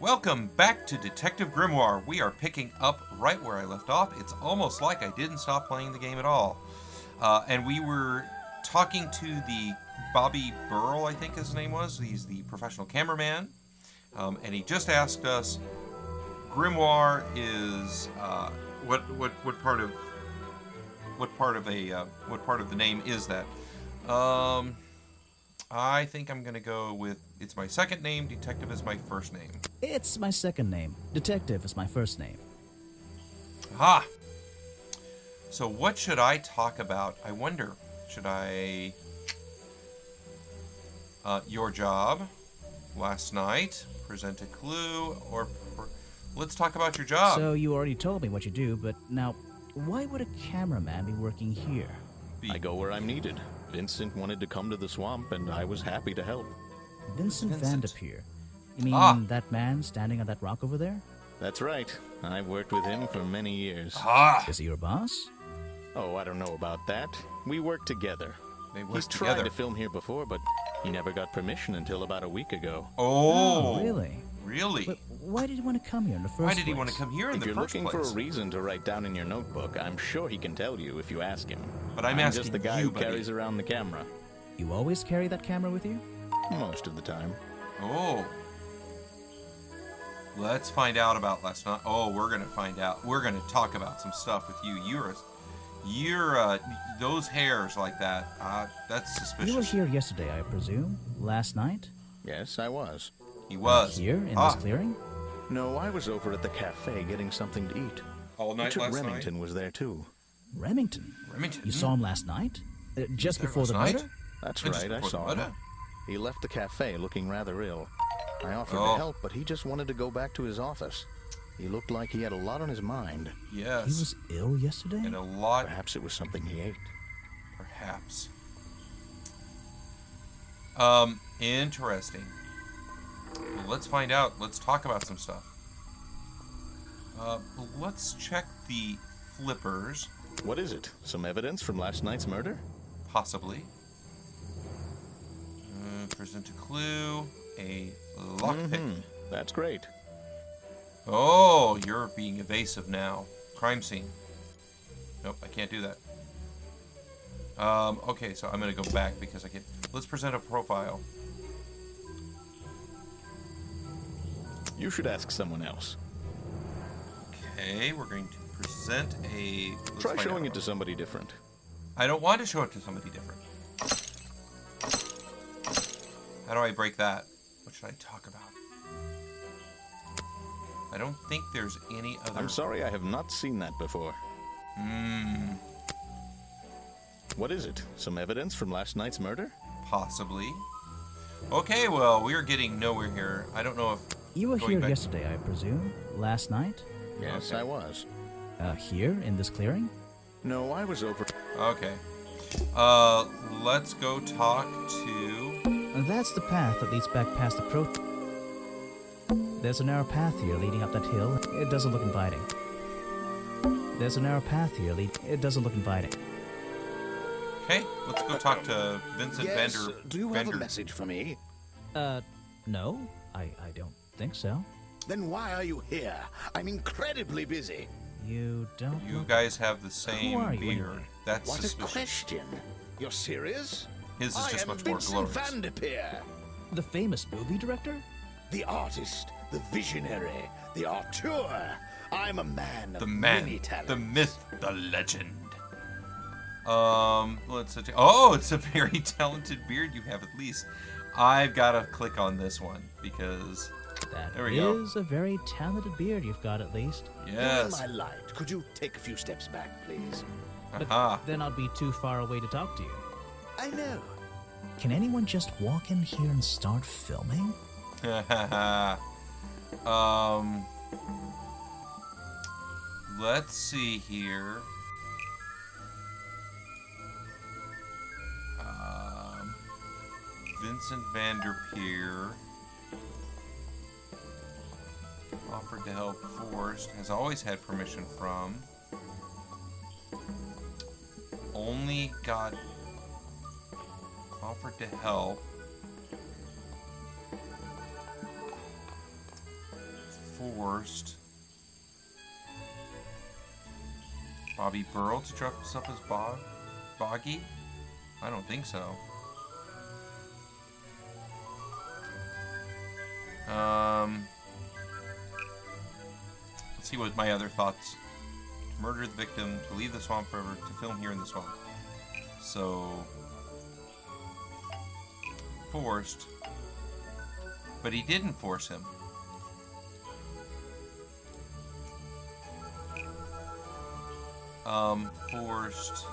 Welcome back to Detective Grimoire. We are picking up right where I left off. It's almost like I didn't stop playing the game at all. And we were talking to the Bobby Burrell, I think his name was. He's the professional cameraman. And he just asked us, Grimoire is what part of the name is that? I think I'm going to go with, it's my second name, Detective is my first name. It's my second name. Detective is my first name. Aha! So what should I talk about? I wonder, should I... your job, last night, present a clue, or... Let's talk about your job. So you already told me what you do, but now, why would a cameraman be working here? I go where I'm needed. Vincent wanted to come to the swamp, and I was happy to help. Vincent Vanderpeer. You mean that man standing on that rock over there? That's right. I've worked with him for many years. Is he your boss? Oh, I don't know about that. We work together. He's together. tried to film here before, but he never got permission until about a week ago. Oh, really? Really? But why did he want to come here in the first place? Why did he want to come here in If the you're first looking place? for a reason to write down in your notebook, I'm sure he can tell you if you ask him. But I'm asking just the guy you, who buddy. carries around the camera. You always carry that camera with you? Most of the time. Oh. Let's find out about last night. Oh, we're going to find out. We're going to talk about some stuff with you. You're those hairs like that, that's suspicious. You were here yesterday, I presume? Last night? Yes, I was. He was. Here, in this clearing? No, I was over at the cafe getting something to eat. All night Richard last Remington night? was there, too. Remington? Remington? You saw him last night? Just there before last the night? murder? That's Just right, I before saw the him. murder? He left the cafe looking rather ill. I offered to help, but he just wanted to go back to his office. He looked like he had a lot on his mind. Yes. He was ill yesterday? And a lot... Perhaps it was something he ate. Perhaps. Interesting. Well, let's find out. Let's talk about some stuff. Let's check the flippers. What is it? Some evidence from last night's murder? Possibly. Present a clue. A lockpick. That's great. Oh, you're being evasive now. Crime scene. Nope, I can't do that. Okay, so I'm going to go back because I can't. Let's present a profile. You should ask someone else. Okay, we're going to present a... let's Try find showing out. it to somebody different. I don't want to show it to somebody different. How do I break that? What should I talk about? I don't think there's any other... I'm sorry, I have not seen that before. What is it? Some evidence from last night's murder? Possibly. Okay, well, we're getting nowhere here. I don't know if... You were going here back- yesterday, I presume? Last night? Yes, Okay. I was. Here, in this clearing? No, I was over... Okay. Let's go talk to... That's the path that leads back past the pro... There's a narrow path here leading up that hill. It doesn't look inviting. There's a narrow path here It doesn't look inviting. Okay, let's go talk to Vincent Vander... Do you have a message for me? No. I don't think so. Then why are you here? I'm incredibly busy. You don't You look... guys have the same Who are you, beard. anyway? That's What suspicious. a question. You're serious? His is I just am much more Vincent glorious. Vanderpeer, The famous movie director? the artist, the visionary, the auteur. I'm a man of The many man, talents. the myth, the legend. Let's... oh, it's a very talented beard you have, at least. I've got to click on this one, because... That There we go. is a very talented beard you've got, at least. Yes. My light. Could you take a few steps back, please? Aha. Then I'll be too far away to talk to you. I know. Can anyone just walk in here and start filming? Let's see here. Vincent Vanderpeer offered to help Forrest, has always had permission from. Only got offered to help. forced Bobby Burl to dress up as Boggy? I don't think so. Let's see what my other thoughts. To murder the victim, to leave the swamp forever, to film here in the swamp. So, forced, but he didn't force him. Forced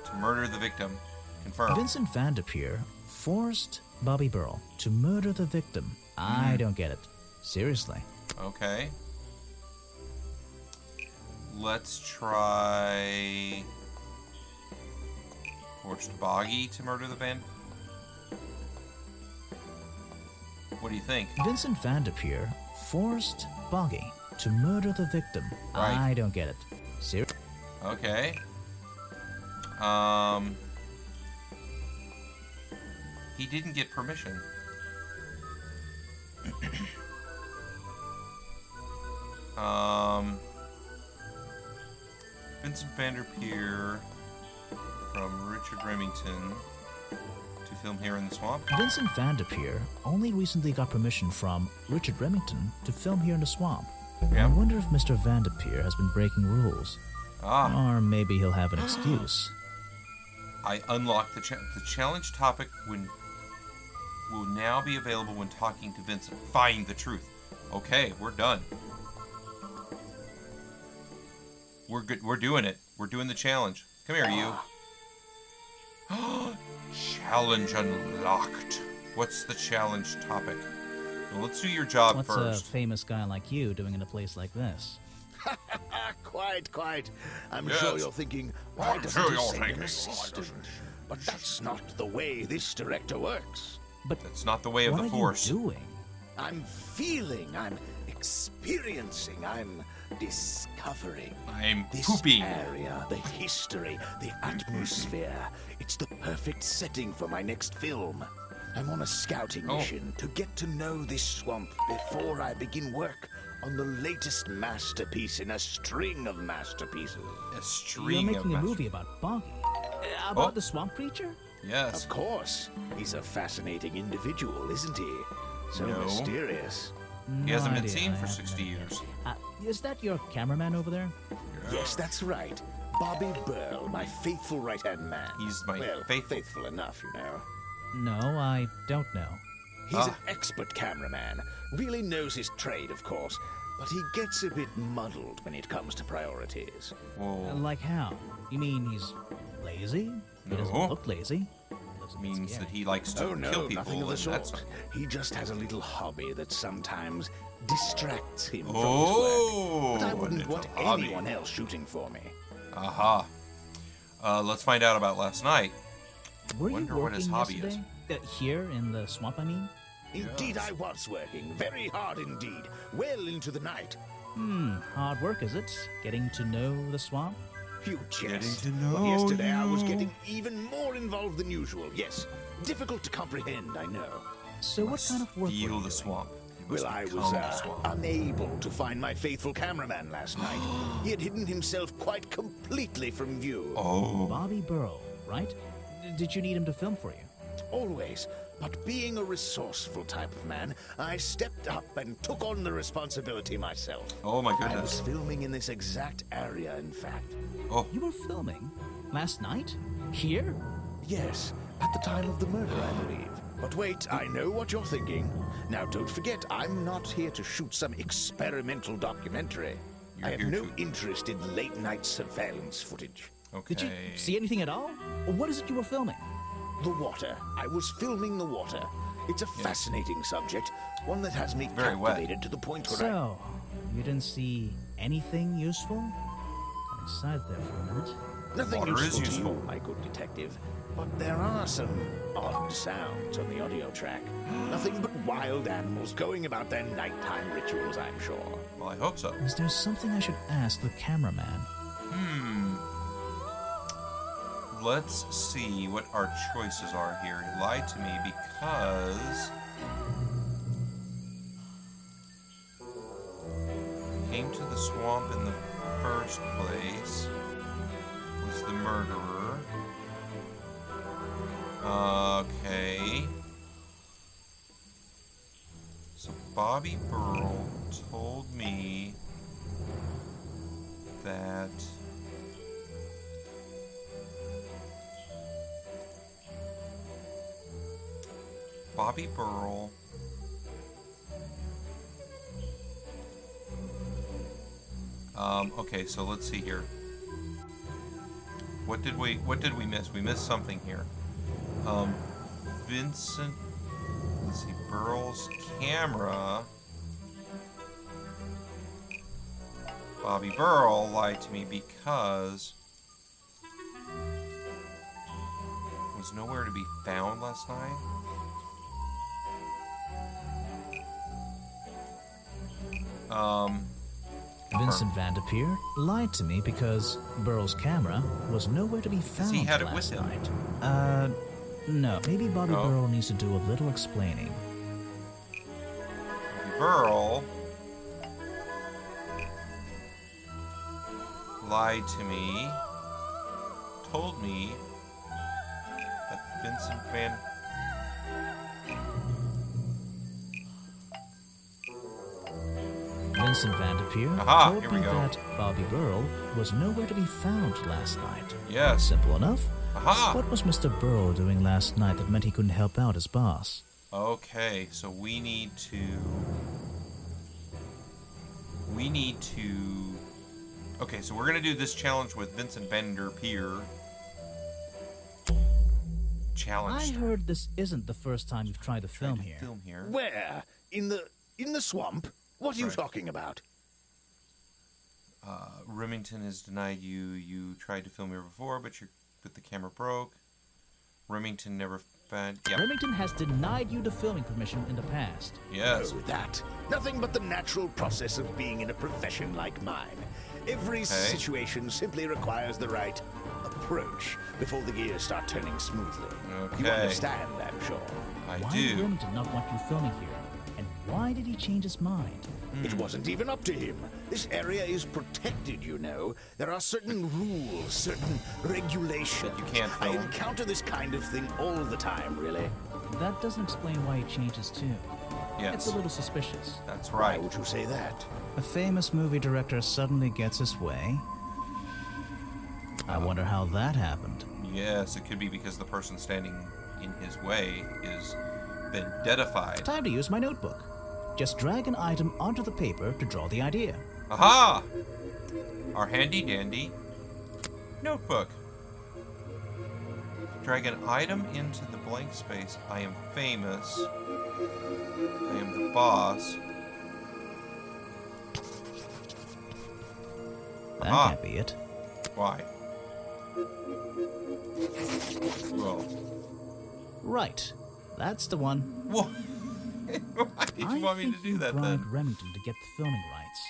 to murder the victim. Confirmed. Vincent Van de Peer forced Bobby Burl to murder the victim. I don't get it. Seriously. Okay. Let's try forced Boggy to murder the Van. What do you think? Vincent Van de Peer forced Boggy to murder the victim. Right. I don't get it. Seriously. Okay. He didn't get permission. Vincent Van der Peer from Richard Remington to film here in the swamp. Vincent Van de Peer only recently got permission from Richard Remington to film here in the swamp. Yeah. I wonder if Mr. Van de Peer has been breaking rules. Ah. Or maybe he'll have an excuse. I unlocked the challenge topic will now be available when talking to Vincent. Find the truth. Okay, we're done. We're good. We're doing it. We're doing the challenge. Come here, you. Challenge unlocked. What's the challenge topic? Well, let's do your job What's first. a famous guy like you doing in a place like this? Quite. I'm Yes. sure you're thinking, why I'm doesn't sure he you're send an thinking, assistant? But that's not the way this director works. But That's not the way of what the are Force. you doing? I'm feeling, I'm experiencing, I'm discovering. I'm This pooping. area, the history, the atmosphere. It's the perfect setting for my next film. I'm on a scouting mission to get to know this swamp before I begin work on the latest masterpiece in a string of masterpieces. A You're string of making a movie about Boggy. About the swamp creature? Yes. Of course. He's a fascinating individual, isn't he? So No. mysterious. He hasn't been idea. seen I for have 60 no idea. years. Is that your cameraman over there? Yes, that's right. Bobby Burl, my faithful right-hand man. He's my well, faithful. enough, you know. No, I don't know. He's an expert cameraman. Really knows his trade, of course. But he gets a bit muddled when it comes to priorities. Whoa. Like how? You mean he's lazy? He doesn't No. look lazy. Looks a bit Means scary. that he likes to Oh no, kill people. nothing of the and that's sort. not- He just has a little hobby that sometimes distracts him from Oh, his work. But I a wouldn't little want hobby. anyone else shooting for me. Aha. Let's find out about last night. Were you wonder working what his hobby is. yesterday? Here in the swamp, I mean? Indeed, I was working very hard indeed, well into the night. Hard work, is it? Getting to know the swamp? You jest. to know Well, yesterday I was you. getting even more involved than usual. Yes, difficult to comprehend, I know. So what kind of work were you Feel doing? the swamp. You must Well, I become was the swamp. unable to find my faithful cameraman last night. He had hidden himself quite completely from view. Oh. Bobby Burl, right? Did you need him to film for you? Always. But being a resourceful type of man, I stepped up and took on the responsibility myself. Oh my I was goodness. filming in this exact area, in fact. Oh. You were filming? Last night? Here? Yes, at the time of the murder, I believe. But wait, I know what you're thinking. Now, don't forget, I'm not here to shoot some experimental documentary. You're I have here no to- interest in late-night surveillance footage. Okay. Did you see anything at all? What is it you were filming? The water. I was filming the water. It's a fascinating subject, one that has me Very wet. captivated to the point where So, you didn't see anything useful? Got excited there for a minute. Nothing Water is useful to useful. you, my good detective. But there are some odd sounds on the audio track. Nothing but wild animals going about their nighttime rituals, I'm sure. Well, I hope so. Is there something I should ask the cameraman? Let's see what our choices are here. He lied to me because came to the swamp in the first place, was the murderer. Okay. So Bobby Burl told me that Bobby Burl okay, so let's see here. What did we miss? We missed something here. Vincent, let's see, Burl's camera. Bobby Burl lied to me because it was nowhere to be found last night. Vincent Vanderpeer lied to me because Burl's camera was nowhere to be found he had it last with him. night. No. Maybe Bobby Burl needs to do a little explaining. Burl lied to me, told me that Vincent Vanderpeer told me that Bobby Burl was nowhere to be found last night. Yes. Simple enough. Aha! What was Mr. Burl doing last night that meant he couldn't help out his boss? Okay, so we need to... Okay, so we're going to do this challenge with Vincent Vanderpeer. Challenge. I heard this isn't the first time you've tried to film here. Where? In the swamp? What are you talking about? Remington has denied you. You tried to film here before, but the camera broke. Remington never found... Yeah. Remington has denied you the filming permission in the past. Yes. Oh, that. Nothing but the natural process of being in a profession like mine. Every situation simply requires the right approach before the gears start turning smoothly. Okay. You understand, I'm sure. I Why do. did Remington not want you filming here? And why did he change his mind? It wasn't even up to him. This area is protected, you know. There are certain rules, certain regulations. You can't I film. encounter this kind of thing all the time, really. That doesn't explain why he changed his tune. Yes. It's a little suspicious. That's Why right. would you say that? A famous movie director suddenly gets his way. I wonder how that happened. Yes, it could be because the person standing in his way is vendettified. Time to use my notebook. Just drag an item onto the paper to draw the idea. Aha! Our handy dandy notebook. Drag an item into the blank space. I am famous. I am the boss. That Aha. can't be it. Why? Well. Right. That's the one. What? Why did you want me to do that then? Remington to get the filming rights.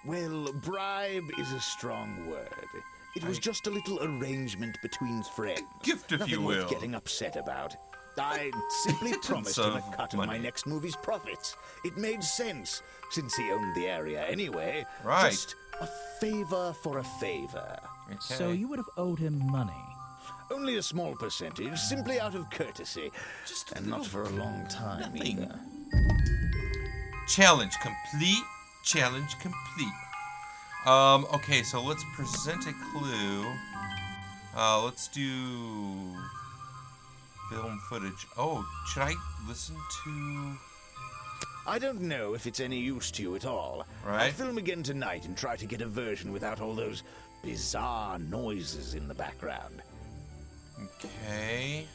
Well, bribe is a strong word. It was just a little arrangement between friends. Gift, if Nothing you worth will. getting upset about. I simply promised him a of cut money. of my next movie's profits. It made sense, since he owned the area anyway. Right. Just a favor for a favor. Okay. So you would have owed him money. Only a small percentage, simply out of courtesy. Just a and not little for a long time nothing. either. Challenge complete. Challenge complete. Okay, so let's present a clue. Let's do film footage. Oh, should I listen to... I don't know if it's any use to you at all. Right. I'll film again tonight and try to get a version without all those bizarre noises in the background. Okay.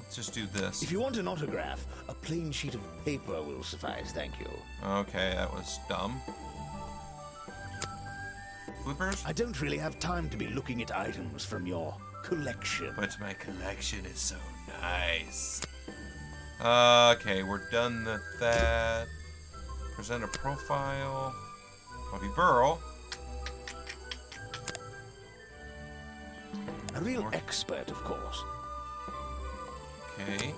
Let's just do this. If you want an autograph, a plain sheet of paper will suffice, thank you. Okay, that was dumb. Flippers? I don't really have time to be looking at items from your collection. But my collection is so nice. Okay, we're done with that. Present a profile. Bobby Burl. A real expert, of course. Okay.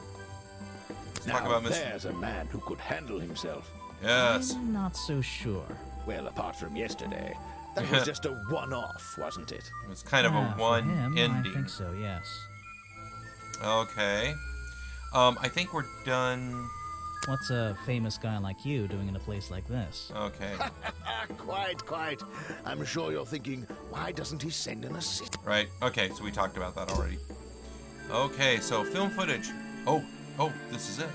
Let's Now talk about Mr. there's a man who could handle himself. Yes. I'm not so sure. Well, apart from yesterday, that was just a one-off, wasn't it? It's kind of a For one him, ending. I think so, yes. Okay. I think we're done. What's a famous guy like you doing in a place like this? Okay. Quite. I'm sure you're thinking, why doesn't he send an assistant? Right. Okay, so we talked about that already. Okay, so film footage. Oh, this is it.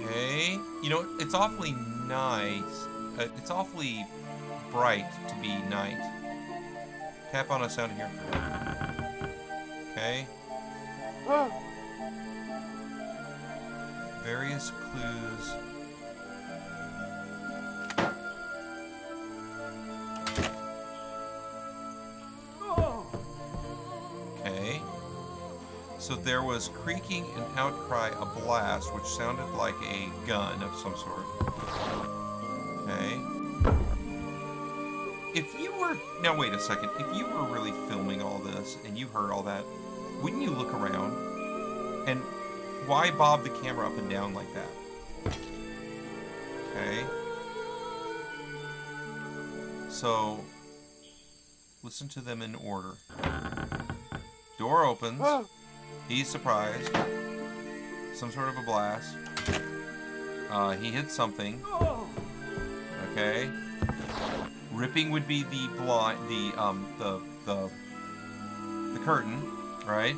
Okay. You know, it's awfully nice. It's awfully bright to be night. Tap on a sound here. Okay. Various clues. Okay. So there was creaking, an outcry, a blast, which sounded like a gun of some sort. Okay. If you were... Now, wait a second. If you were really filming all this and you heard all that, wouldn't you look around? And why bob the camera up and down like that? Okay. So, listen to them in order. Door opens. He's surprised. Some sort of a blast. He hits something. Okay. Ripping would be the blind, the curtain, right?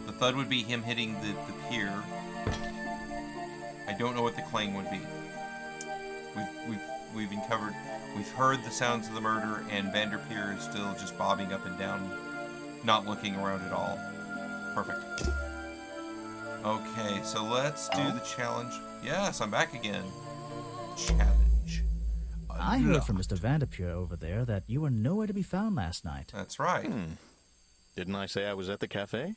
The thud would be him hitting the pier. I don't know what the clang would be. We've uncovered. We've heard the sounds of the murder, and Vanderpeer is still just bobbing up and down, not looking around at all. Perfect. Okay, so let's do the challenge. Yes, I'm back again. Challenge. I heard from Mr. Vanderpeer over there that you were nowhere to be found last night. That's right. Didn't I say I was at the cafe?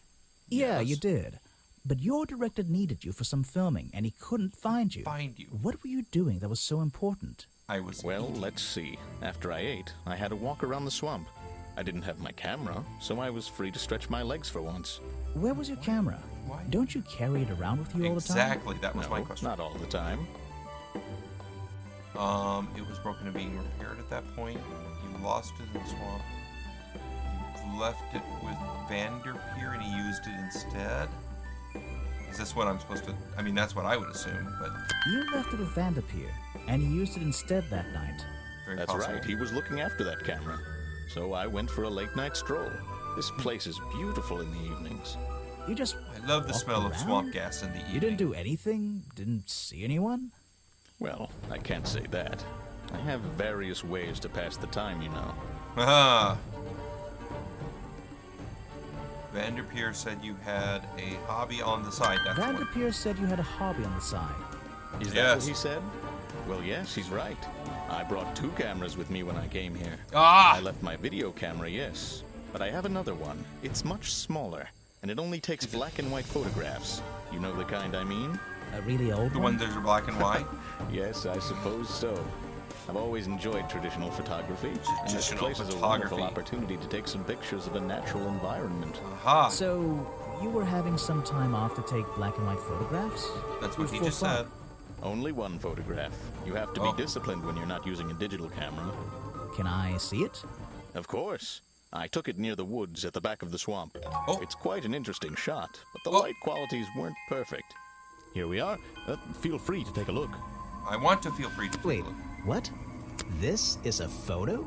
Yeah, Yes. you did. But your director needed you for some filming, and he couldn't find you. Find you. What were you doing that was so important? I was Well, eating. let's see. After I ate, I had a walk around the swamp. I didn't have my camera, so I was free to stretch my legs for once. Where was your camera? Why? Don't you carry it around with you all the time? Exactly, that was No, my question. not all the time. It was broken and being repaired at that point. You lost it in the swamp. You left it with Vanderpeer and he used it instead? Is this what I'm supposed to... I mean, that's what I would assume, but... You left it with Vanderpeer, and he used it instead that night. Very That's possible. right, he was looking after that camera. So I went for a late-night stroll. This place is beautiful in the evenings. You just I love the walked smell of around? swamp gas in the evening. You didn't do anything? Didn't see anyone? Well, I can't say that. I have various ways to pass the time, you know. Ah. Vanderpeer said you had a hobby on the side. That's what... Vanderpeer said you had a hobby on the side. Is that Yes. what he said? Well, yes, he's right. I brought 2 cameras with me when I came here. Ah! I left my video camera, yes. But I have another one. It's much smaller, and it only takes black and white photographs. You know the kind I mean? A really old The one? ones that are black and white? Yes, I suppose so. I've always enjoyed traditional photography. And this Traditional place is a wonderful photography. opportunity to take some pictures of a natural environment. Aha! So, you were having some time off to take black and white photographs? That's what he For just fun. said. Only one photograph. You have to Oh. be disciplined when you're not using a digital camera. Can I see it? Of course. I took it near the woods at the back of the swamp. Oh. It's quite an interesting shot, but the Oh. light qualities weren't perfect. Here we are. Feel free to take a look. I want to feel free to take Wait, a look. what? This is a photo?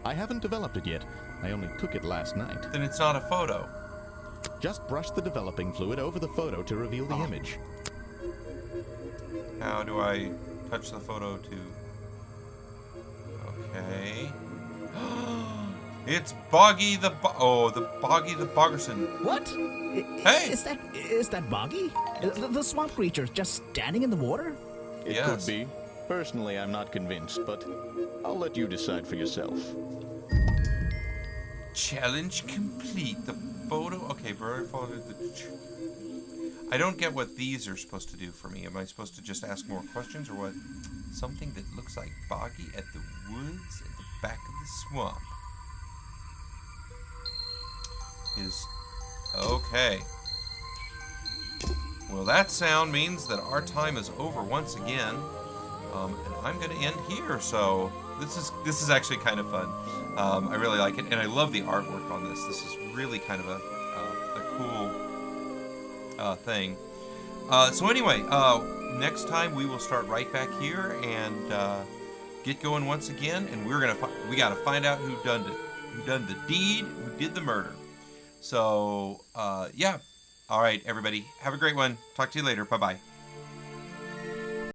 I haven't developed it yet. I only took it last night. Then it's not a photo. Just brush the developing fluid over the photo to reveal the image. How do I touch the photo to... Okay. It's Boggy the Boggy the Boggerson. What? Hey! Is that Boggy? The swamp creature just standing in the water? It Yes. could be. Personally, I'm not convinced, but I'll let you decide for yourself. Challenge complete. The photo... Okay, brother followed the... I don't get what these are supposed to do for me. Am I supposed to just ask more questions or what? Something that looks like Boggy at the woods at the back of the swamp. Is... Okay. Well, that sound means that our time is over once again, and I'm going to end here. So this is actually kind of fun. I really like it, and I love the artwork on this. This is really kind of a cool thing. So anyway, next time we will start right back here and get going once again, and we got to find out who done the deed, who did the murder. So yeah. All right, everybody. Have a great one. Talk to you later. Bye-bye.